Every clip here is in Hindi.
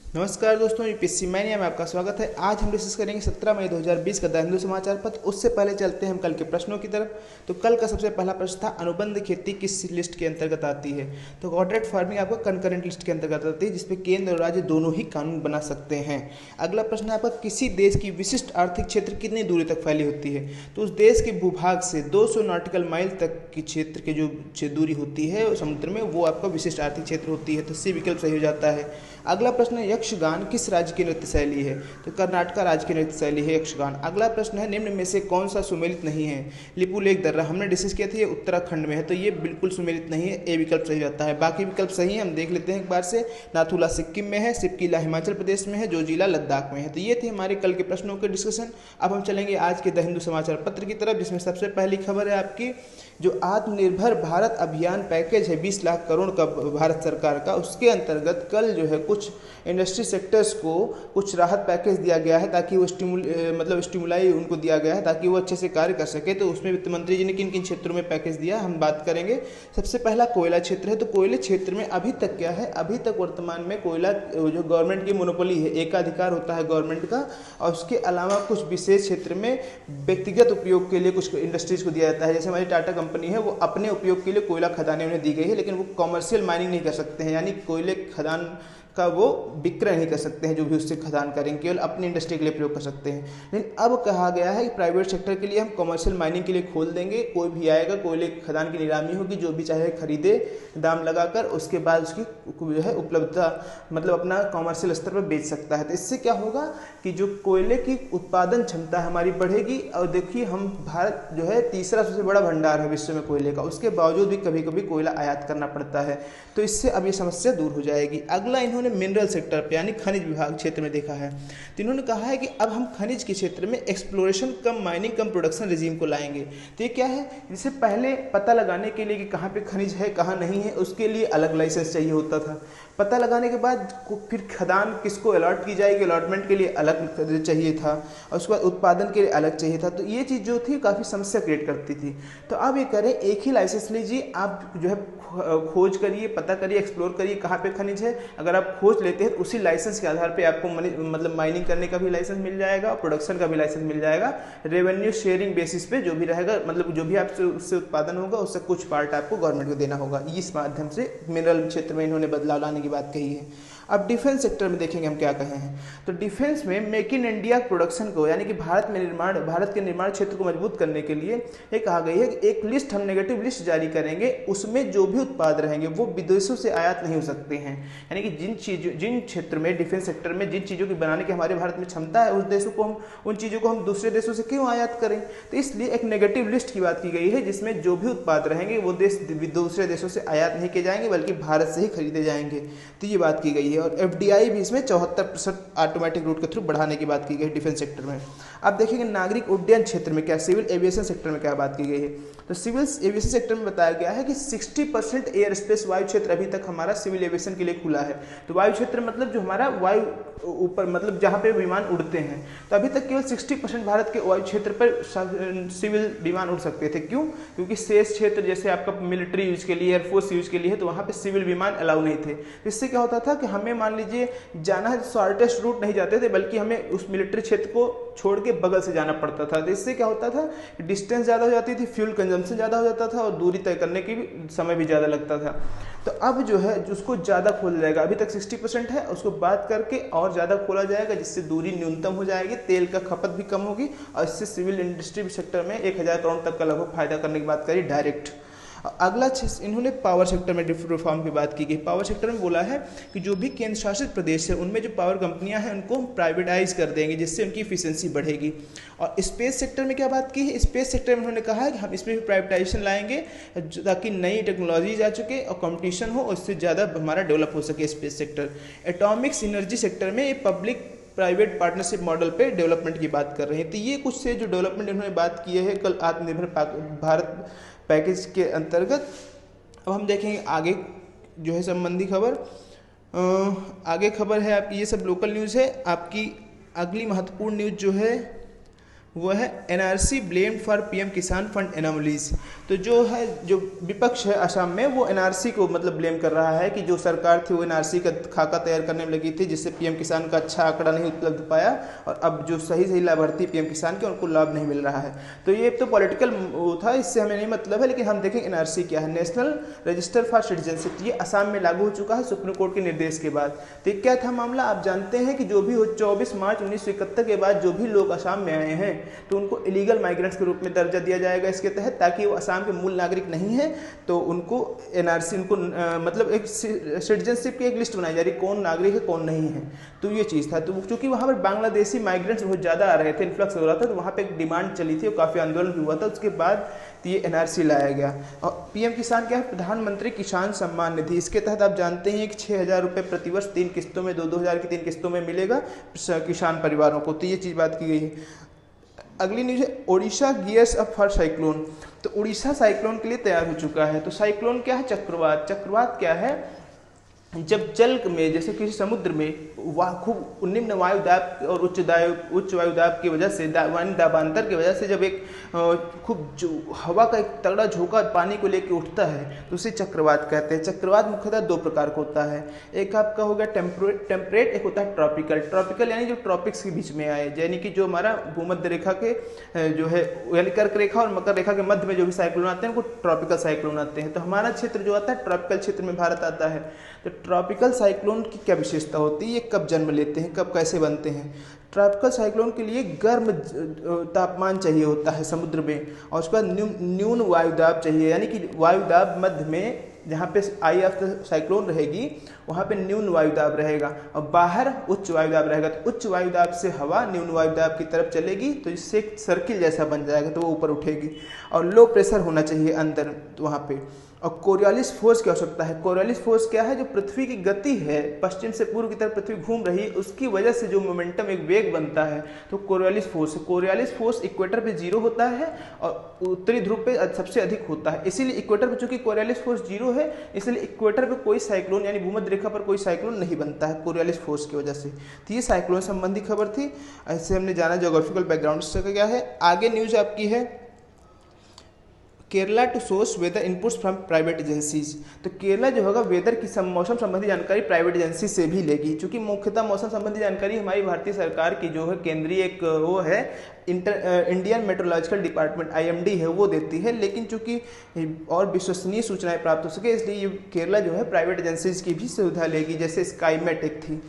नमस्कार दोस्तों, यूपीएससी मैनिया में आपका स्वागत है। आज हम डिस्कस करेंगे 17 मई 2020 का द हिंदू समाचार पत्र। उससे पहले चलते हैं हम कल के प्रश्नों की तरफ। तो कल का सबसे पहला प्रश्न था, अनुबंध खेती किस लिस्ट के अंतर्गत आती है। तो कॉर्पोरेट फार्मिंग आपका कंकरेंट लिस्ट के अंतर्गत आती है, जिसपे केंद्र और राज्य दोनों ही कानून बना सकते हैं। अगला प्रश्न है आपका, किसी देश की विशिष्ट आर्थिक क्षेत्र कितनी दूरी तक फैली होती है। तो उस देश के भूभाग से 200 नॉटिकल माइल तक की क्षेत्र की जो दूरी होती है समुद्र में, वो आपका विशिष्ट आर्थिक क्षेत्र होती है। तो सी विकल्प सही हो जाता है। अगला प्रश्न है, यक्षगान किस राज्य की नृत्य शैली है। तो कर्नाटक राज्य की नृत्य शैली है यक्षगान। अगला प्रश्न है, निम्न में से कौन सा सुमेलित नहीं है। लिपुलेख दर्रा हमने डिस्कस किया था, ये उत्तराखंड में है, तो ये बिल्कुल सुमेलित नहीं है। ए विकल्प सही जाता है। बाकी विकल्प सही है, हम देख लेते हैं एक बार से। नाथुला सिक्किम में है, सिपकिला हिमाचल प्रदेश में है, जोजिला लद्दाख में है। तो ये थे हमारे कल के प्रश्नों के डिस्कशन। अब हम चलेंगे आज के द हिंदू समाचार पत्र की तरफ, जिसमें सबसे पहली खबर है आपकी, जो आत्मनिर्भर भारत अभियान पैकेज है 20 लाख करोड़ का भारत सरकार का, उसके अंतर्गत कल जो है कुछ इंडस्ट्री सेक्टर्स को कुछ राहत पैकेज दिया गया है, ताकि वो स्टिमुलाई उनको दिया गया है ताकि वो अच्छे से कार्य कर सके। तो उसमें वित्त मंत्री जी ने किन किन क्षेत्रों में पैकेज दिया हम बात करेंगे। सबसे पहला कोयला क्षेत्र है। तो कोयले क्षेत्र में अभी तक क्या है, अभी तक वर्तमान में कोयला जो गवर्नमेंट की मोनोपोली है, एकाधिकार होता है गवर्नमेंट का, और उसके अलावा कुछ विशेष क्षेत्र में व्यक्तिगत उपयोग के लिए कुछ इंडस्ट्रीज को दिया जाता है। जैसे हमारी टाटा कंपनी है, वो अपने उपयोग के लिए कोयला खदानें उन्हें दी गई है, लेकिन वो कॉमर्शियल माइनिंग नहीं कर सकते हैं, यानी कोयले खदान का वो विक्रय नहीं कर सकते हैं। जो भी उससे खदान करेंगे केवल अपनी इंडस्ट्री के लिए प्रयोग कर सकते हैं। लेकिन अब कहा गया है कि प्राइवेट सेक्टर के लिए हम कमर्शियल माइनिंग के लिए खोल देंगे। कोई भी आएगा, कोयले खदान की नीलामी होगी, जो भी चाहे खरीदे दाम लगाकर, उसके बाद उसकी जो है उपलब्धता मतलब अपना कॉमर्शियल स्तर पर बेच सकता है। तो इससे क्या होगा कि जो कोयले की उत्पादन क्षमता हमारी बढ़ेगी। और देखिए, हम भारत जो है तीसरा सबसे बड़ा भंडार है विश्व में कोयले का, उसके बावजूद भी कभी कभी कोयला आयात करना पड़ता है। तो इससे अब ये समस्या दूर हो जाएगी। अगला इन्होंने मिनरल सेक्टर पे यानी खनिज विभाग क्षेत्र में देखा है। तो इन्होंने कहा है कि अब हम खनिज के क्षेत्र में एक्सप्लोरेशन कम माइनिंग कम प्रोडक्शन रिजीम को लाएंगे। तो ये क्या है, जैसे पहले पता लगाने के लिए कि कहाँ पे खनिज है कहाँ नहीं है, उसके लिए अलग लाइसेंस चाहिए होता था। पता लगाने के बाद फिर खदान किसको अलॉट की जाएगी, अलॉटमेंट के लिए अलग चाहिए था, और उसके बाद उत्पादन के लिए अलग चाहिए था। तो ये चीज़ जो थी काफ़ी समस्या क्रिएट करती थी। तो अब ये करें, एक ही लाइसेंस लीजिए, आप जो है खोज करिए, पता करिए, एक्सप्लोर करिए कहाँ पे खनिज है। अगर आप खोज लेते हैं तो उसी लाइसेंस के आधार पे आपको मतलब माइनिंग करने का भी लाइसेंस मिल जाएगा और प्रोडक्शन का भी लाइसेंस मिल जाएगा। रेवेन्यू शेयरिंग बेसिस पे जो भी रहेगा, मतलब जो भी आपसे उससे उत्पादन होगा उससे कुछ पार्ट आपको गवर्नमेंट को देना होगा। इस माध्यम से मिनरल क्षेत्र में इन्होंने बदलाव लाने की बात कही है। अब डिफेंस सेक्टर में देखेंगे हम क्या कहे हैं। तो डिफेंस में मेक इन इंडिया प्रोडक्शन को, यानी कि भारत के निर्माण क्षेत्र को मजबूत करने के लिए ये कहा गई है कि एक लिस्ट, हम नेगेटिव लिस्ट जारी करेंगे, उसमें जो भी उत्पाद रहेंगे वो विदेशों से आयात नहीं हो सकते हैं। यानी कि जिन क्षेत्र में डिफेंस सेक्टर में जिन चीज़ों की बनाने की हमारे भारत में क्षमता है, उन चीज़ों को हम दूसरे देशों से क्यों आयात करें। तो इसलिए एक नेगेटिव लिस्ट की बात की गई है, जिसमें जो भी उत्पाद रहेंगे वो दूसरे देशों से आयात नहीं किए जाएंगे, बल्कि भारत से ही खरीदे जाएंगे। तो ये बात की गई है। और एफडीआई भी इसमें 74% ऑटोमेटिक रूट के थ्रू बढ़ाने की बात की गई है डिफेंस सेक्टर में। अब देखेंगे नागरिक उड्डयन क्षेत्र में क्या, सिविल एविएशन सेक्टर में क्या बात की गई है। तो सिविल एविएशन सेक्टर में बताया गया है कि 60% एयर स्पेस वायु क्षेत्र अभी तक हमारा सिविल एविएशन के लिए खुला है। तो वायु क्षेत्र मतलब जो हमारा वायु ऊपर, मतलब जहाँ पे विमान उड़ते हैं, तो अभी तक केवल 60% भारत के वायु क्षेत्र पर सिविल विमान उड़ सकते थे। क्यों? क्योंकि शेष क्षेत्र जैसे आपका मिलिट्री यूज के लिए, एयरफोर्स यूज के लिए है, तो वहाँ पे सिविल विमान अलाउ नहीं थे। इससे क्या होता था कि हमें मान लीजिए जाना है, शॉर्टेस्ट रूट नहीं जाते थे, बल्कि हमें उस मिलिट्री क्षेत्र को छोड़ के बगल से जाना पड़ता था। तो इससे क्या होता था, डिस्टेंस ज़्यादा हो जाती थी, फ्यूल कंजम्पशन ज़्यादा हो जाता था, और दूरी तय करने की भी समय भी ज़्यादा लगता था। तो अब जो है उसको ज़्यादा खोला जाएगा। अभी तक 60% है, उसको बात करके और ज़्यादा खोला जाएगा, जिससे दूरी न्यूनतम हो जाएगी, तेल का खपत भी कम होगी, और इससे सिविल इंडस्ट्री सेक्टर में 1000 करोड़ तक का लगभग फायदा करने की बात करी डायरेक्ट। अगला इन्होंने पावर सेक्टर में रिफॉर्म की बात की गई। पावर सेक्टर में बोला है कि जो भी केंद्र शासित प्रदेश है उनमें जो पावर कंपनियां हैं उनको हम प्राइवेटाइज कर देंगे, जिससे उनकी इफिशियंसी बढ़ेगी। और स्पेस सेक्टर में क्या बात की है, स्पेस सेक्टर में उन्होंने कहा है कि हम इसमें भी प्राइवेटाइजेशन लाएंगे, ताकि नई टेक्नोलॉजीज आ चुके और कंपटीशन हो, उससे ज़्यादा हमारा डेवलप हो सके space sector. Atomics energy sector में ये पब्लिक प्राइवेट पार्टनरशिप मॉडल पे डेवलपमेंट की बात कर रहे हैं। तो ये कुछ से जो डेवलपमेंट इन्होंने बात की है कल आत्मनिर्भर भारत पैकेज के अंतर्गत। अब हम देखेंगे आगे जो है संबंधी खबर। आगे खबर है आपकी, ये सब लोकल न्यूज़ है। आपकी अगली महत्वपूर्ण न्यूज़ जो है वो है एनआरसी ब्लेम्ड फॉर पीएम किसान फंड एनोमलीज। तो जो है, जो विपक्ष है असम में, वो एनआरसी को मतलब ब्लेम कर रहा है कि जो सरकार थी वो एनआरसी का खाका तैयार करने में लगी थी, जिससे पीएम किसान का अच्छा आंकड़ा नहीं उपलब्ध पाया, और अब जो सही सही लाभार्थी पीएम किसान के उनको लाभ नहीं मिल रहा है। तो ये तो पॉलिटिकल वो था, इससे हमें नहीं मतलब है। लेकिन हम देखें एनआरसी क्या है, नेशनल रजिस्टर फॉर सिटीजनशिप। ये असम में लागू हो चुका है सुप्रीम कोर्ट के निर्देश के बाद। तो क्या था मामला, आप जानते हैं कि जो भी हो 24 मार्च 1971 के बाद जो भी लोग असम में आए हैं तो उनको इलीगल माइग्रेंट्स के रूप में दर्जा दिया जाएगा इसके तहत, ताकि वो असम के मूल नागरिक नहीं है तो उनको एनआरसी, उनको मतलब एक सिटीजनशिप की एक लिस्ट बनाई जा रही, कौन नागरिक है कौन नहीं है। तो ये चीज़ था। तो चूंकि वहाँ पर बांग्लादेशी माइग्रेंट्स बहुत ज़्यादा आ रहे थे, इन्फ्लक्स हो रहा था, तो वहाँ पर एक डिमांड चली थी और काफ़ी आंदोलन भी हुआ था। उसके बाद ये एनआरसी लाया गया। और पीएम किसान क्या है, प्रधानमंत्री किसान सम्मान निधि। इसके तहत आप जानते हैं कि 6,000 रुपये प्रतिवर्ष 3 किस्तों में, 2-2 हज़ार की 3 किस्तों में मिलेगा किसान परिवारों को। तो ये चीज़ बात की गई है। अगली न्यूज़ है Odisha gears up for cyclone. तो उड़ीसा साइक्लोन के लिए तैयार हो चुका है। तो साइक्लोन क्या है, चक्रवात। चक्रवात क्या है, जब जल में, जैसे किसी समुद्र में खूब निम्न वायु दाब और उच्च वायु दाब की वजह से, वायु दाबांतर की वजह से जब एक खूब हवा का एक तगड़ा झोंका पानी को लेकर उठता है तो उसे चक्रवात कहते हैं। चक्रवात मुख्यतः 2 प्रकार का होता है। एक आपका हो गया टेम्परेट, एक होता है ट्रॉपिकल। ट्रॉपिकल यानी जो ट्रॉपिक्स के बीच में आए, यानी कि जो हमारा भूमध्य रेखा के जो है, यानी कर्क रेखा और मकर रेखा के मध्य में जो भी साइक्लोन आते हैं उनको ट्रॉपिकल साइक्लोन आते हैं। तो हमारा क्षेत्र जो आता है ट्रॉपिकल क्षेत्र में भारत आता है। तो ट्रॉपिकल साइक्लोन की क्या विशेषता होती है, ये कब जन्म लेते हैं, कब कैसे बनते हैं। ट्रॉपिकल साइक्लोन के लिए गर्म तापमान चाहिए होता है समुद्र में, और उसके बाद न्यून वायुदाब चाहिए, यानी कि वायुदाब मध्य में जहाँ पे आई ऑफ द साइक्लोन रहेगी वहाँ पे न्यून वायुदाब रहेगा, और बाहर उच्च वायुदाब रहेगा। तो उच्च वायुदाब से हवा न्यून वायुदाब की तरफ चलेगी, तो इससे एक सर्किल जैसा बन जाएगा, तो वो ऊपर उठेगी। और लो प्रेशर होना चाहिए अंदर वहाँ पे। और कोरियोलिस फोर्स की आवश्यकता है। कोरियोलिस फोर्स क्या है, जो पृथ्वी की गति है, पश्चिम से पूर्व की तरफ पृथ्वी घूम रही है, उसकी वजह से जो मोमेंटम, एक वेग बनता है, तो Coriolis force. Coriolis force equator पे 0 होता है और उत्तरी ध्रुव पे सबसे अधिक होता है। इसीलिए इक्वेटर पे चूंकि कोरियोलिस फोर्स 0 है, इसलिए इक्वेटर पे कोई साइक्लोन, यानी भूमध्य रेखा पर कोई साइक्लोन नहीं बनता है कोरियोलिस फोर्स की वजह से। तो ये साइक्लोन संबंधी खबर थी। ऐसे हमने जाना ज्योग्राफिकल बैकग्राउंड से क्या है। आगे न्यूज आपकी है, Kerala to source weather inputs from private agencies. तो केरला जो होगा वेदर की मौसम संबंधी जानकारी प्राइवेट एजेंसी से भी लेगी, क्योंकि मुख्यतः मौसम संबंधी जानकारी हमारी भारतीय सरकार की जो है केंद्रीय एक वो है, इंडियन मेट्रोलॉजिकल डिपार्टमेंट IMD है, वो देती है। लेकिन चूंकि और विश्वसनीय सूचनाएं प्राप्त हो सके, इसलिए ये केरला जो है प्राइवेट एजेंसीज की भी सुविधा लेगी, जैसे स्काईमेट एक थी,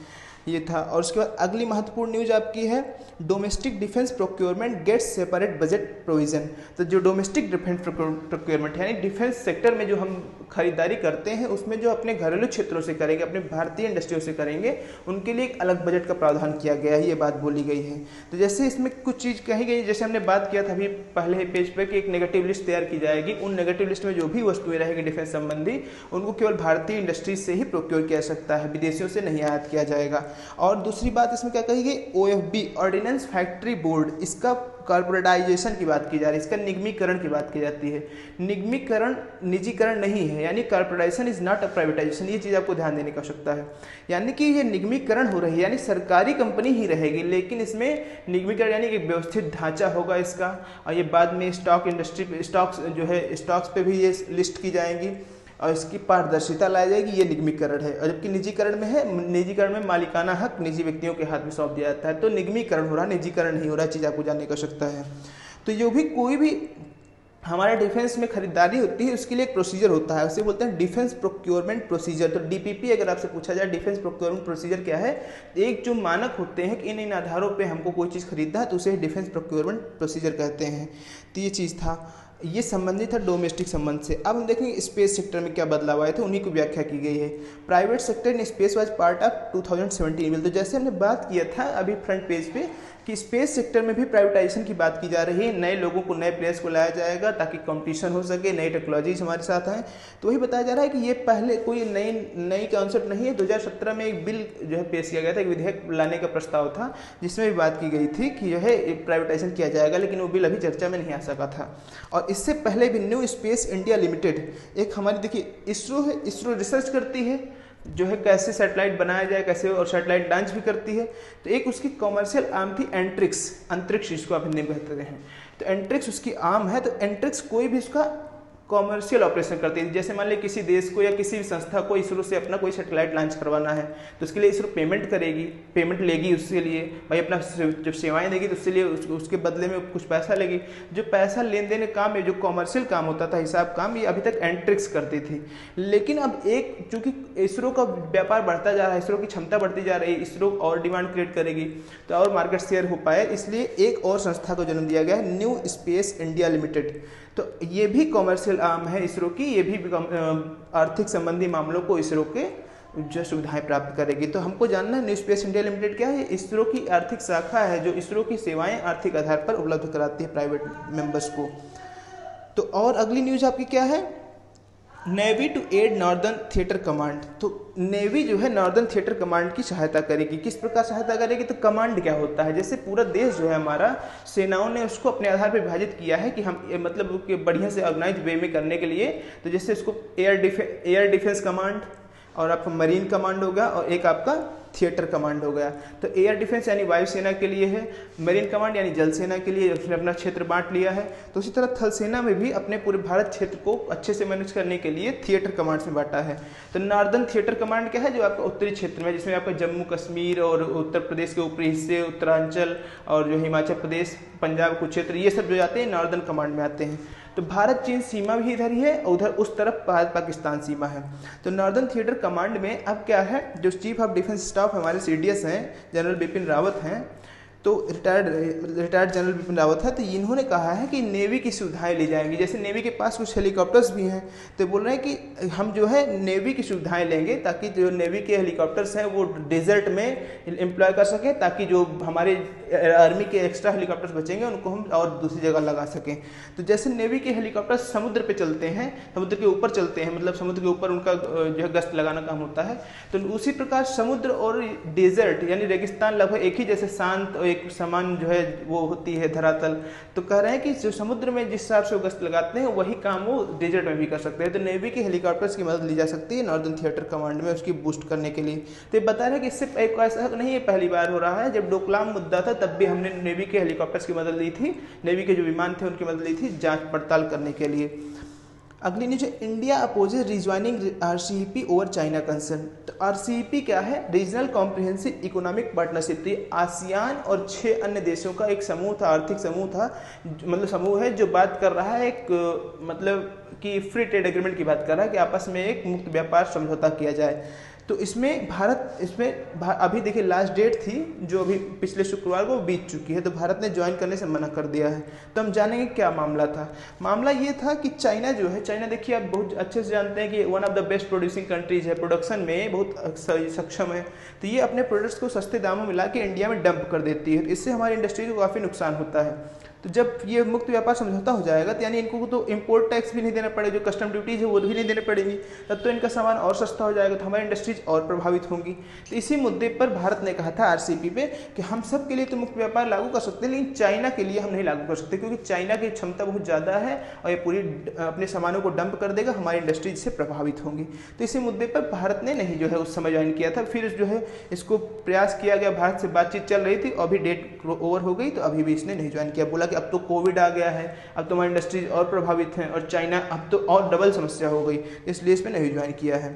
ये था। और उसके बाद अगली महत्वपूर्ण न्यूज आपकी है, domestic defence procurement gets separate budget provision. तो जो डोमेस्टिक डिफेंस प्रोक्योरमेंट है, यानी डिफेंस सेक्टर में जो हम खरीदारी करते हैं, उसमें जो अपने घरेलू क्षेत्रों से करेंगे, अपने भारतीय इंडस्ट्रियों से करेंगे, उनके लिए एक अलग बजट का प्रावधान किया गया है, ये बात बोली गई है। तो जैसे इसमें कुछ चीज़ कही गई, जैसे हमने बात किया था अभी पहले पेज पर कि एक नेगेटिव लिस्ट तैयार की जाएगी। उन नेगेटिव लिस्ट में जो भी वस्तुएं रहेगी डिफेंस संबंधी, उनको केवल भारतीय इंडस्ट्रीज से ही प्रोक्योर किया सकता है, विदेशियों से नहीं आयात किया जाएगा। और दूसरी बात इसमें क्या कही गई, OFB ऑर्डिनेंस फैक्ट्री बोर्ड, इसका कॉर्पोरेटाइजेशन की बात की जा रही है, इसका निगमीकरण की बात की जाती है। निगमीकरण निजीकरण नहीं है, यानी corporatisation is not a privatisation, ये चीज़ आपको ध्यान देने की आवश्यकता है। यानी कि ये निगमीकरण हो रही है, यानी सरकारी कंपनी ही रहेगी, लेकिन इसमें निगमीकरण यानी एक व्यवस्थित ढांचा होगा इसका। और ये बाद में स्टॉक इंडस्ट्री, स्टॉक्स जो है, स्टॉक्स पे भी ये लिस्ट की जाएंगी और इसकी पारदर्शिता लाई जाएगी, ये निगमीकरण है। और जबकि निजीकरण में है, निजीकरण में मालिकाना हक निजी व्यक्तियों के हाथ में सौंप दिया जाता है। तो निगमीकरण हो रहा, निजीकरण नहीं हो रहा, चीज़ आपको जानने की आवश्यकता है। तो जो भी कोई भी हमारे डिफेंस में खरीदारी होती है, उसके लिए एक प्रोसीजर होता है, उसे बोलते हैं डिफेंस प्रोक्योरमेंट प्रोसीजर। तो DPP अगर आपसे पूछा जाए डिफेंस प्रोक्योरमेंट प्रोसीजर क्या है, एक जो मानक होते हैं कि इन आधारों पे हमको कोई चीज़ खरीदना है, तो उसे डिफेंस प्रोक्योरमेंट प्रोसीजर कहते हैं। तो ये चीज़ था, ये संबंधित था डोमेस्टिक संबंध से। अब हम देखेंगे स्पेस सेक्टर में क्या बदलाव आए थे, उन्हीं को व्याख्या की गई है। Private sector in space was part of 2017 bill. तो जैसे हमने बात किया था अभी फ्रंट पेज पे कि स्पेस सेक्टर में भी प्राइवेटाइजेशन की बात की जा रही है, नए लोगों को, नए प्लेयर्स को लाया जाएगा ताकि कंपटीशन हो सके, नई टेक्नोलॉजीज हमारे साथ आए। तो वही बताया जा रहा है कि ये पहले कोई नई कॉन्सेप्ट नहीं है। 2017 में एक बिल जो है पेश किया गया था, एक विधेयक लाने का प्रस्ताव था, जिसमें भी बात की गई थी कि यह प्राइवेटाइजेशन किया जाएगा, लेकिन वो बिल अभी चर्चा में नहीं आ सका था। और इससे पहले भी न्यू स्पेस इंडिया लिमिटेड, एक हमारी देखिए इसरो है, इसरो रिसर्च करती है, जो है कैसे सैटेलाइट बनाया जाए, कैसे और सैटेलाइट लॉन्च भी करती है। तो एक उसकी कॉमर्शियल आर्म थी एंट्रिक्स, अंतरिक्ष जिसको आप हिंदी में कहते हैं। तो एंट्रिक्स उसकी आर्म है। तो एंट्रिक्स कोई भी उसका कॉमर्शियल ऑपरेशन करती है। जैसे मान लीजिए किसी देश को या किसी भी संस्था को इसरो से अपना कोई सैटेलाइट लॉन्च करवाना है, तो उसके लिए इसरो पेमेंट करेगी, पेमेंट लेगी उसके लिए, भाई अपना जब सेवाएं देगी तो उसके लिए उसके बदले में कुछ पैसा लेगी। जो पैसा लेन देन काम है, जो कॉमर्शियल काम होता था, हिसाब काम, ये अभी तक एंट्रिक्स करती थी। लेकिन अब एक चूंकि इसरो का व्यापार बढ़ता जा रहा है, इसरो की क्षमता बढ़ती जा रही है, इसरो और डिमांड क्रिएट करेगी तो और मार्केट शेयर हो पाए, इसलिए एक और संस्था को जन्म दिया गया है, न्यू स्पेस इंडिया लिमिटेड। तो ये भी कॉमर्शियल आर्म है इसरो की, ये भी आर्थिक संबंधी मामलों को इसरो के जो सुविधाएं प्राप्त करेगी। तो हमको जानना है न्यू स्पेस इंडिया लिमिटेड क्या है। ये इसरो की आर्थिक शाखा है जो इसरो की सेवाएं आर्थिक आधार पर उपलब्ध कराती है प्राइवेट मेंबर्स को। तो और अगली न्यूज आपकी क्या है, navy to aid northern theatre command. तो नेवी जो है नॉर्दर्न थिएटर कमांड की सहायता करेगी। किस प्रकार सहायता करेगी, तो कमांड क्या होता है, जैसे पूरा देश जो है हमारा, सेनाओं ने उसको अपने आधार पर विभाजित किया है कि हम मतलब कि बढ़िया से ऑर्गेनाइज वे में करने के लिए। तो जैसे उसको एयर डिफेंस कमांड और आपका मरीन कमांड होगा और एक आपका थिएटर कमांड हो गया। तो एयर डिफेंस यानी वायुसेना के लिए है, मरीन कमांड यानी जल सेना के लिए, उसने अपना क्षेत्र बांट लिया है। तो उसी तरह थल सेना में भी अपने पूरे भारत क्षेत्र को अच्छे से मैनेज करने के लिए थिएटर कमांड्स में बांटा है। तो नॉर्दर्न थिएटर कमांड क्या है, जो आपका उत्तरी क्षेत्र में, जिसमें आपका जम्मू कश्मीर और उत्तर प्रदेश के ऊपरी हिस्से, उत्तरांचल और जो हिमाचल प्रदेश, पंजाब कुछ क्षेत्र, ये सब जो जाते हैं नॉर्दर्न कमांड में आते हैं। तो भारत चीन सीमा भी इधर ही है और उधर उस तरफ भारत पाकिस्तान सीमा है। तो नॉर्दर्न थिएटर कमांड में अब क्या है, जो चीफ ऑफ डिफेंस स्टाफ हमारे सीडीएस हैं, जनरल बिपिन रावत हैं, तो रिटायर्ड जनरल बिपिन रावत है। तो इन्होंने कहा है कि नेवी की सुविधाएं ली जाएंगी। जैसे नेवी के पास कुछ हेलीकॉप्टर्स भी हैं, तो बोल रहे हैं कि हम जो है नेवी की सुविधाएं लेंगे ताकि जो नेवी के हेलीकॉप्टर्स हैं वो डेजर्ट में एम्प्लॉय कर सकें, ताकि जो हमारे आर्मी के एक्स्ट्रा हेलीकॉप्टर्स बचेंगे उनको हम और दूसरी जगह लगा सकें। तो जैसे नेवी के हेलीकॉप्टर्स समुद्र पे चलते हैं, समुद्र के ऊपर चलते हैं, मतलब समुद्र के ऊपर उनका जो है गश्त लगाना काम होता है, तो उसी प्रकार समुद्र और डेजर्ट यानी रेगिस्तान लगभग एक ही जैसे शांत एक समान जो है वो होती है धरातल। तो कह रहे हैं कि जो समुद्र में जिस हिसाब से वो गश्त लगाते हैं वही काम वो डेजर्ट में भी कर सकते हैं। तो नेवी के हेलीकॉप्टर्स की मदद ली जा सकती है नॉर्दर्न थिएटर कमांड में उसकी बूस्ट करने के लिए। तो ये बता रहे हैं कि इससे ऐसा नहीं है पहली बार हो रहा है, जब डोकलाम मुद्दा था तब भी हमने नेवी के हेलीकॉप्टर्स की मदद ली थी, नेवी के जो विमान थे उनकी मदद ली थी जांच पड़ताल करने के लिए। अगली न्यूज है, India opposes rejoining RCEP over China concern. तो आरसीईपी क्या है, रीजनल कॉम्प्रिहेंसिव इकोनॉमिक पार्टनरशिप। तो आसियान और 6 अन्य देशों का एक समूह था, आर्थिक समूह था, मतलब समूह है जो बात कर रहा है एक मतलब कि फ्री ट्रेड एग्रीमेंट की बात कर रहा है कि आपस में एक मुक्त व्यापार समझौता किया जाए। तो इसमें भारत अभी देखिए लास्ट डेट थी जो अभी पिछले शुक्रवार को बीत चुकी है, तो भारत ने ज्वाइन करने से मना कर दिया है। तो हम जानेंगे क्या मामला था। मामला ये था कि चाइना जो है, चाइना देखिए आप बहुत अच्छे से जानते हैं कि one of the best producing countries है, प्रोडक्शन में बहुत सक्षम है। तो ये अपने प्रोडक्ट्स को सस्ते दामों में ला के इंडिया में डंप कर देती है, इससे हमारी इंडस्ट्री को काफ़ी नुकसान होता है। तो जब ये मुक्त व्यापार समझौता हो जाएगा तो यानी इनको तो इंपोर्ट टैक्स भी नहीं देना पड़ेगा, जो कस्टम ड्यूटीज है वो भी नहीं देने पड़ेंगी, तब तो इनका सामान और सस्ता हो जाएगा, तो हमारी इंडस्ट्रीज और प्रभावित होंगी। तो इसी मुद्दे पर भारत ने कहा था आरसीईपी पे कि हम सब के लिए तो मुक्त व्यापार लागू कर सकते हैं, लेकिन चाइना के लिए हम नहीं लागू कर सकते क्योंकि चाइना की क्षमता बहुत ज़्यादा है और ये पूरी अपने सामानों को डंप कर देगा, हमारी इंडस्ट्रीज से प्रभावित होंगी। तो इसी मुद्दे पर भारत ने नहीं जो है उस समय ज्वाइन किया था। फिर जो है इसको प्रयास किया गया, भारत से बातचीत चल रही थी, अभी डेट ओवर हो गई तो अभी भी इसने नहीं ज्वाइन किया। बोला कि अब तो कोविड आ गया है, अब तो हमारी इंडस्ट्रीज और प्रभावित हैं और चाइना अब तो और डबल समस्या हो गई, इसलिए इसमें नहीं ज्वाइन किया है।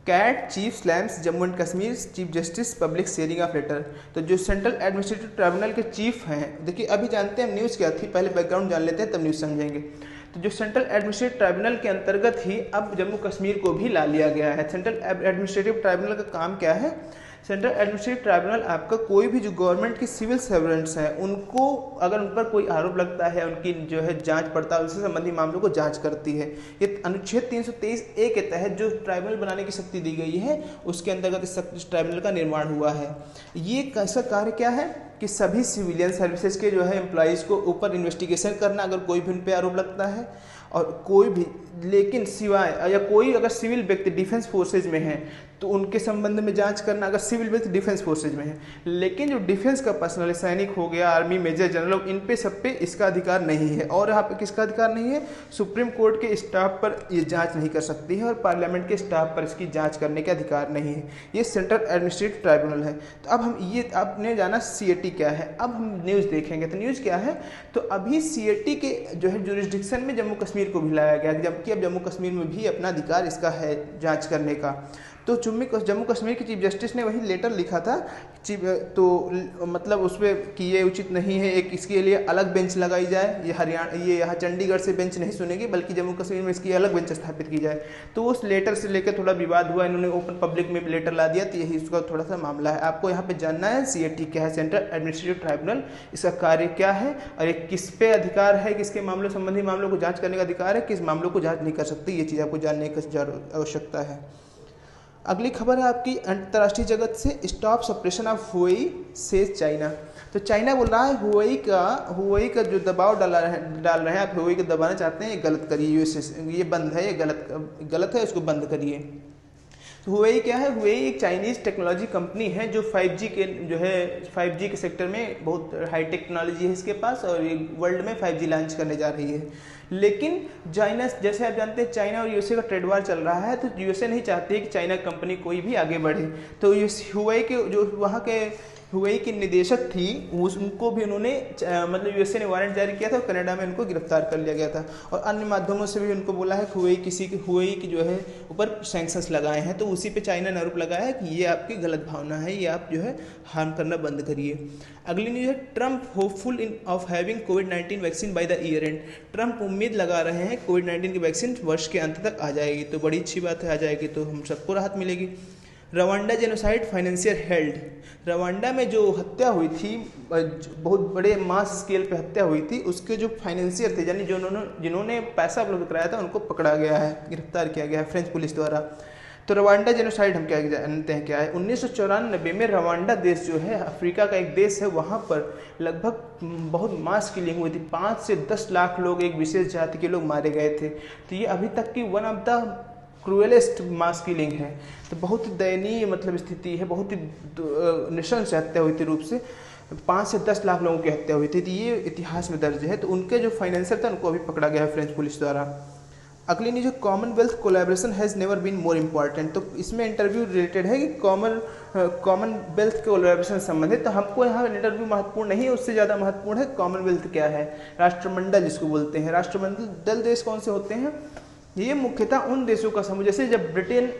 CAT chief slams Jammu and Kashmir chief justice public sharing of letter. तो जो सेंट्रल एडमिनिस्ट्रेटिव ट्राइब्यूनल के चीफ हैं, देखिए अभी जानते हैं न्यूज़ क्या थी, पहले बैकग्राउंड जान लेते हैं तब न्यूज़ समझेंगे। तो जो सेंट्रल एडमिनिस्ट्रेटिव ट्राइब्यूनल के अंतर्गत ही अब जम्मू कश्मीर को भी ला लिया गया है। सेंट्रल एडमिनिस्ट्रेटिव ट्राइब्यूनल का काम क्या है, सेंट्रल एडमिनिस्ट्रेटिव ट्राइब्यूनल आपका कोई भी जो गवर्नमेंट के सिविल सर्वेंट्स हैं उनको अगर उन पर कोई आरोप लगता है, उनकी जो है जांच पड़ताल उनसे संबंधी मामलों को जांच करती है। ये अनुच्छेद 323A के तहत जो ट्राइब्यूनल बनाने की शक्ति दी गई है उसके अंतर्गत इस ट्राइब्यूनल का निर्माण हुआ है। ये इसका कार्य क्या है कि सभी सिविलियन सर्विसेज के जो है एम्प्लॉइज़ को ऊपर इन्वेस्टिगेशन करना अगर कोई भी उन पर आरोप लगता है, और कोई भी लेकिन सिवाय या कोई अगर सिविल व्यक्ति डिफेंस फोर्सेज में है तो उनके संबंध में जांच करना, अगर सिविल में तो डिफेंस फोर्सेज में है। लेकिन जो डिफेंस का पर्सनल, सैनिक हो गया, आर्मी मेजर जनरल, इन पे सब पे इसका अधिकार नहीं है। और यहाँ पे किसका अधिकार नहीं है? सुप्रीम कोर्ट के स्टाफ पर ये जांच नहीं कर सकती है और पार्लियामेंट के स्टाफ पर इसकी जांच करने का अधिकार नहीं है। ये सेंट्रल एडमिनिस्ट्रेटिव ट्राइब्यूनल है। तो अब हम ये, आपने जाना CAT क्या है, अब हम न्यूज़ देखेंगे। तो न्यूज़ क्या है? तो अभी CAT के जो है जुरिस्डिक्शन में जम्मू कश्मीर को भी लाया गया, जबकि अब जम्मू कश्मीर में भी अपना अधिकार इसका है जांच करने का। तो जम्मू कश्मीर के चीफ जस्टिस ने वही लेटर लिखा था तो मतलब उस पर कि ये उचित नहीं है, एक इसके लिए अलग बेंच लगाई जाए, ये हरियाणा, ये यहाँ चंडीगढ़ से बेंच नहीं सुनेगी बल्कि जम्मू कश्मीर में इसकी अलग बेंच स्थापित की जाए। तो उस लेटर से लेकर थोड़ा विवाद हुआ, इन्होंने ओपन पब्लिक में भी लेटर ला दिया। तो यही उसका थोड़ा सा मामला है। आपको यहाँ पे जानना है CAT क्या है, सेंट्रल एडमिनिस्ट्रेटिव ट्राइब्यूनल, इसका कार्य क्या है और एक किस पे अधिकार है, किसके मामलों संबंधी मामलों को जाँच करने का अधिकार है, किस मामलों को जाँच नहीं कर सकती, ये चीज़ आपको जानने की आवश्यकता है। अगली खबर है आपकी अंतर्राष्ट्रीय जगत से, स्टॉप सप्रेशन ऑफ हुवेई से चाइना। तो चाइना बोल रहा है हुवेई का जो दबाव डाल रहे हैं आप, हुवेई को दबाना चाहते हैं, ये गलत करिए, ये बंद है, ये गलत है, इसको बंद करिए। तो हुवेई क्या है? हुवेई एक चाइनीज़ टेक्नोलॉजी कंपनी है जो 5G के सेक्टर में बहुत हाई टेक्नोलॉजी है इसके पास, और ये वर्ल्ड में 5G लॉन्च करने जा रही है। लेकिन चाइना, जैसे आप जानते हैं, चाइना और यूएसए का ट्रेड वार चल रहा है। तो यूएसए नहीं चाहती है कि चाइना कंपनी कोई भी आगे बढ़े। तो हुवेई के जो वहाँ के हुवेई की निदेशक थी, उनको भी उन्होंने मतलब यूएसए ने वारंट जारी किया था और कनाडा में उनको गिरफ्तार कर लिया गया था। और अन्य माध्यमों से भी उनको बोला है कि हुवेई की जो है ऊपर सैंक्शंस लगाए हैं। तो उसी पे चाइना ने आरोप लगाया है कि ये आपकी गलत भावना है, ये आप जो है हार्म करना बंद करिए। अगली न्यूज़ है, Trump hopeful of having covid vaccine by the year and. Trump उम्मीद लगा रहे हैं कोविड-19 की वैक्सीन वर्ष के अंत तक आ जाएगी। तो बड़ी अच्छी बात है, आ जाएगी तो हम सबको राहत मिलेगी। Rwanda genocide financier held. Rwanda में जो हत्या हुई थी, बहुत बड़े मास स्केल पे हत्या हुई थी, उसके जो फाइनेंशियर थे, यानी जिन्होंने पैसा उपलब्ध कराया था, उनको पकड़ा गया है, गिरफ्तार किया गया है फ्रेंच पुलिस द्वारा। तो रवांडा जेनोसाइड हम क्या जानते हैं क्या है? 1994 में रवांडा देश जो है, अफ्रीका का एक देश है, वहाँ पर लगभग बहुत मास किलिंग हुई थी। 5 से 10 लाख लोग, एक विशेष जाति के लोग मारे गए थे। तो ये अभी तक की one of the cruelest mass killing है। तो बहुत ही दयनीय मतलब स्थिति है, बहुत ही नृशंस हत्या हुई थी रूप से, 5 से 10 लाख लोगों की हत्या हुई थी। तो ये इतिहास में दर्ज है। तो उनके जो फाइनेंसर था, उनको अभी पकड़ा गया है फ्रेंच पुलिस द्वारा। अगली न्यूज़, Commonwealth collaboration has never been more important. तो इसमें इंटरव्यू रिलेटेड है कि कॉमनवेल्थ कोलैबोरेशन संबंधित। तो हमको यहाँ इंटरव्यू महत्वपूर्ण नहीं है, उससे ज़्यादा महत्वपूर्ण है कॉमनवेल्थ क्या है, राष्ट्रमंडल जिसको बोलते हैं। राष्ट्रमंडल देश कौन से होते हैं? ये मुख्यतः उन देशों का समूह, जैसे जब ब्रिटेन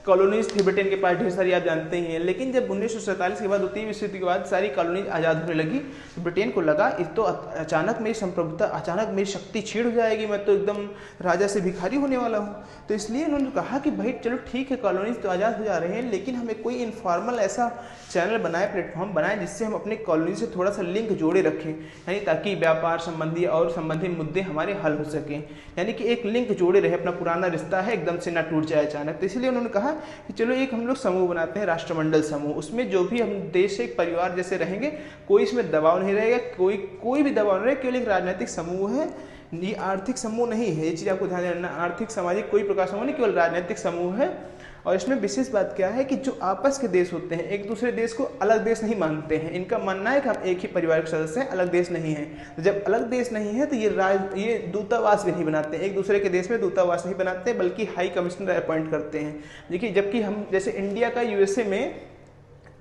कॉलोनीज थी, ब्रिटेन के पास ढेर सारी, आप जानते ही हैं। लेकिन जब 1947 के बाद, द्वितीय विश्व युद्ध के बाद सारी कॉलोनीज आज़ाद होने लगी, तो ब्रिटेन को लगा इस तो अचानक मेरी संप्रभुता, अचानक मेरी शक्ति छीड़ हो जाएगी, मैं तो एकदम राजा से भिखारी होने वाला हूँ। तो इसलिए उन्होंने कहा कि भाई चलो ठीक है, कॉलोनीज तो आज़ाद हो जा रहे हैं, लेकिन हमें कोई इनफॉर्मल ऐसा चैनल बनाए, प्लेटफॉर्म बनाए, जिससे हम अपने कॉलोनी से थोड़ा सा लिंक जोड़े रखें, यानी ताकि व्यापार संबंधी और संबंधित मुद्दे हमारे हल हो सकें, यानी कि एक लिंक जोड़े रहे, अपना पुराना रिश्ता है एकदम से ना टूट जाए अचानक। तो इसलिए उन्होंने कहा कि चलो एक हम लोग समूह बनाते हैं, राष्ट्रमंडल समूह। उसमें जो भी हम देश एक परिवार जैसे रहेंगे, कोई इसमें दबाव नहीं रहेगा, कोई भी दबाव नहीं रहेगा, केवल एक राजनीतिक समूह है, ये आर्थिक समूह नहीं है। ये चीज़ आपको ध्यान देना, आर्थिक सामाजिक कोई प्रकार समूह नहीं, केवल राजनीतिक समूह है। और इसमें विशेष बात क्या है कि जो आपस के देश होते हैं, एक दूसरे देश को अलग देश नहीं मानते हैं। इनका मानना है कि हम एक ही परिवार के सदस्य हैं, अलग देश नहीं है। तो जब अलग देश नहीं है तो ये दूतावास भी नहीं बनाते, एक दूसरे के देश में दूतावास नहीं बनाते, बल्कि हाई कमिश्नर अपॉइंट करते हैं। देखिए, जबकि हम जैसे इंडिया का यूएसए में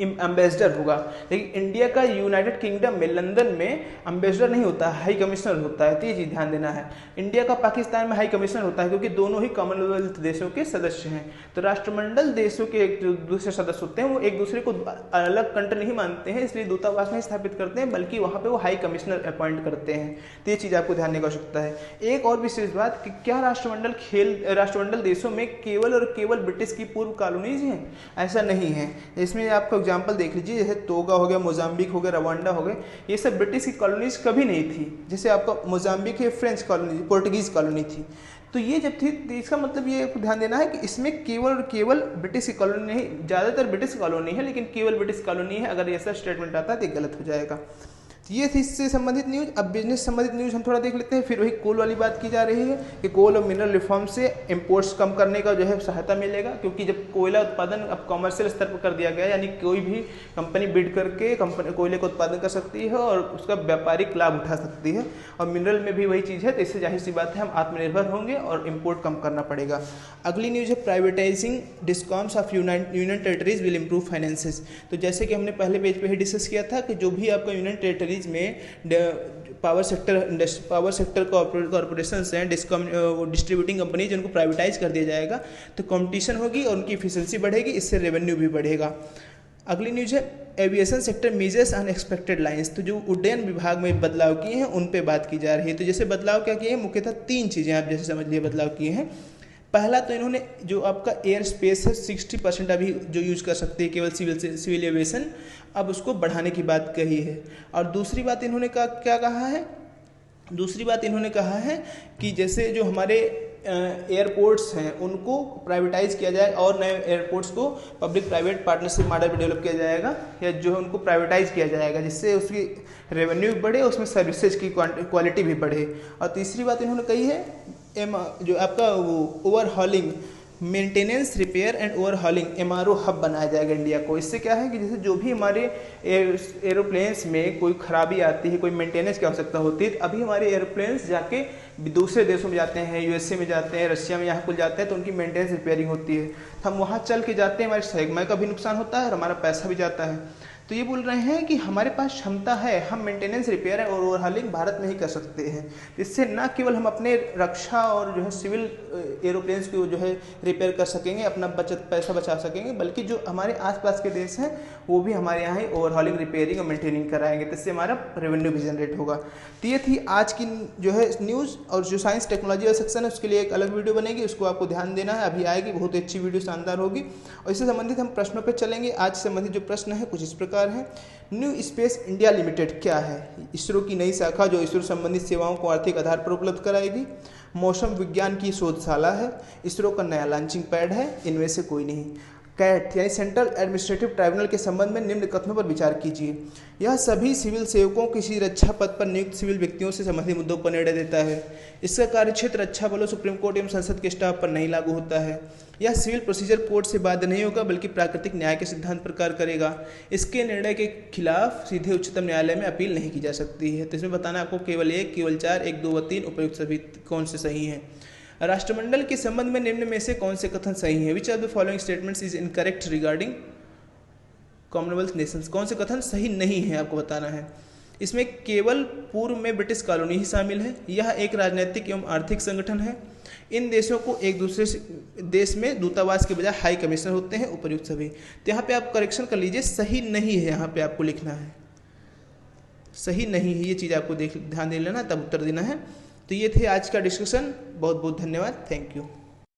एम्बेसडर होगा, लेकिन इंडिया का यूनाइटेड किंगडम में, लंदन में एम्बेसडर नहीं होता, हाई कमिश्नर होता है। तो ये चीज़ ध्यान देना है। इंडिया का पाकिस्तान में हाई कमिश्नर होता है, क्योंकि दोनों ही कॉमनवेल्थ देशों के सदस्य हैं। तो राष्ट्रमंडल देशों के जो दूसरे सदस्य होते हैं, वो एक दूसरे को अलग कंट्री नहीं मानते हैं, इसलिए दूतावास नहीं स्थापित करते हैं, बल्कि वहाँ पर वो हाई कमिश्नर अपॉइंट करते हैं। तो ये चीज़ आपको ध्यान देने की आवश्यकता है। एक और विशेष बात कि क्या राष्ट्रमंडल देशों में केवल और केवल ब्रिटिश की पूर्व कॉलोनीज हैं? ऐसा नहीं है। इसमें आपको एग्जाम्पल देख लीजिए, जैसे तोगा हो गया, मोजाम्बिक हो गया, रवांडा हो गए, ये सब ब्रिटिश की कॉलोनीज कभी नहीं थी। जैसे आपका मोजाम्बिक है, फ्रेंच कॉलोनी, पोर्टुगीज कॉलोनी थी। तो ये जब थी, तो इसका मतलब ये ध्यान देना है कि इसमें केवल और केवल ब्रिटिश की कॉलोनी नहीं, ज़्यादातर ब्रिटिश कॉलोनी है, लेकिन केवल ब्रिटिश कॉलोनी है। अगर ऐसा स्टेटमेंट आता है तो गलत हो जाएगा। तो ये थी इससे संबंधित न्यूज़। अब बिजनेस संबंधित न्यूज़ हम थोड़ा देख लेते हैं। फिर वही कोल वाली बात की जा रही है कि कोल और मिनरल रिफॉर्म से इंपोर्ट्स कम करने का जो है सहायता मिलेगा, क्योंकि जब कोयला उत्पादन अब कॉमर्शियल स्तर पर कर दिया गया है, यानी कोई भी कंपनी बिड करके कंपनी कोयले का उत्पादन कर सकती है और उसका व्यापारिक लाभ उठा सकती है। और मिनरल में भी वही चीज़ है, तो इससे जाहिर सी बात है हम आत्मनिर्भर होंगे और इम्पोर्ट कम करना पड़ेगा। अगली न्यूज़ है privatising discoms of union territories will improve finances. तो जैसे कि हमने पहले पेज पे ही डिस्कस किया था कि जो भी आपका यूनियन टेरिटरीज में पावर सेक्टर कॉर्पोरेशन हैं, डिस्ट्रीब्यूटिंग कंपनी जिनको प्राइवेटाइज कर दिया जाएगा, तो कंपटीशन होगी और उनकी इफिशिएंसी बढ़ेगी, इससे रेवेन्यू भी बढ़ेगा। अगली न्यूज़ है aviation sector measures unexpected lines. तो जो उड्डयन विभाग में बदलाव किए हैं उन पे बात की जा रही है। तो जैसे बदलाव क्या किए हैं, मुख्यतः 3 चीज़ें आप जैसे समझ लिए बदलाव किए हैं। पहला तो इन्होंने जो आपका एयर स्पेस है 60% अभी जो यूज कर सकते हैं केवल सिविल एविएशन, अब उसको बढ़ाने की बात कही है। और दूसरी बात इन्होंने क्या कहा है, दूसरी बात इन्होंने कहा है कि जैसे जो हमारे एयरपोर्ट्स हैं उनको प्राइवेटाइज किया जाए और नए एयरपोर्ट्स को पब्लिक प्राइवेट पार्टनरशिप मॉडल पर डेवलप किया जाएगा, या जो है उनको प्राइवेटाइज किया जाएगा, जिससे उसकी रेवेन्यू भी बढ़े, उसमें सर्विसेज की क्वालिटी भी बढ़े। और तीसरी बात इन्होंने कही है जो आपका वो overhauling, maintenance, repair and overhauling MRO hub बनाया जाएगा इंडिया को। इससे क्या है कि जैसे जो भी हमारे एरोप्लेन्स में कोई खराबी आती है, कोई मेंटेनेंस की आवश्यकता होती है, तो अभी हमारे एरोप्लेन्स जाके दूसरे देशों में जाते हैं, USA में जाते हैं, रशिया में, यहाँ कुल जाते हैं, तो उनकी मेंटेनेंस रिपेयरिंग होती है। तो हम वहाँ चल के जाते हैं, हमारे समय का भी नुकसान होता है और हमारा पैसा भी जाता है। तो ये बोल रहे हैं कि हमारे पास क्षमता है, हम मेंटेनेंस, रिपेयर और ओवरहॉलिंग भारत में ही कर सकते हैं। इससे न केवल हम अपने रक्षा और जो है सिविल एरोप्लेन्स को जो है रिपेयर कर सकेंगे, अपना पैसा बचा सकेंगे, बल्कि जो हमारे आसपास के देश हैं वो भी हमारे यहाँ ही ओवरहॉलिंग, रिपेयरिंग और मेंटेनिंग कराएंगे, तो इससे हमारा रेवेन्यू भी जनरेट होगा। तो ये थी आज की जो है न्यूज़। और जो साइंस टेक्नोलॉजी का सेक्शन है उसके लिए एक अलग वीडियो बनेगी, उसको आपको ध्यान देना है, अभी आएगी, बहुत अच्छी वीडियो, शानदार होगी। और इससे संबंधित हम प्रश्नों पर चलेंगे। आज से संबंधित जो प्रश्न है कुछ इस प्रकार है। न्यू स्पेस इंडिया लिमिटेड क्या है? इसरो की नई शाखा जो इसरो संबंधित सेवाओं को आर्थिक आधार पर उपलब्ध कराएगी। मौसम विज्ञान की शोधशाला है। इसरो का नया लॉन्चिंग पैड है। इनमें से कोई नहीं। कैट यानी सेंट्रल एडमिनिस्ट्रेटिव ट्राइब्यूनल के संबंध में निम्न कथनों पर विचार कीजिए। यह सभी सिविल सेवकों किसी रक्षा पद पर नियुक्त सिविल व्यक्तियों से संबंधित मुद्दों पर निर्णय देता है। इसका कार्यक्षेत्र रक्षा बलों, सुप्रीम कोर्ट एवं संसद के स्टाफ पर नहीं लागू होता है। यह सिविल प्रोसीजर कोड से बाध्य नहीं होगा बल्कि प्राकृतिक न्याय के सिद्धांत पर कार्य करेगा। इसके निर्णय के खिलाफ सीधे उच्चतम न्यायालय में अपील नहीं की जा सकती है। तो इसमें बताना आपको केवल 1, केवल 4, 1, 2 व 3 उपयुक्त सभी कौन से सही हैं। राष्ट्रमंडल के संबंध में निम्न में से कौन से कथन सही हैं? Which of the following statements is incorrect regarding Commonwealth Nations? कौन से कथन सही नहीं है आपको बताना है। इसमें केवल पूर्व में ब्रिटिश कॉलोनी ही शामिल है। यह एक राजनीतिक एवं आर्थिक संगठन है। इन देशों को एक दूसरे देश में दूतावास के बजाय हाई कमिश्नर होते हैं। उपयुक्त सभी। तो यहाँ पे आप करेक्शन कर लीजिए, सही नहीं है, यहाँ पे आपको लिखना है सही नहीं है, ये चीज़ आपको ध्यान दे लेना, तब उत्तर देना है। तो ये थे आज का डिस्कशन। बहुत बहुत धन्यवाद। Thank you.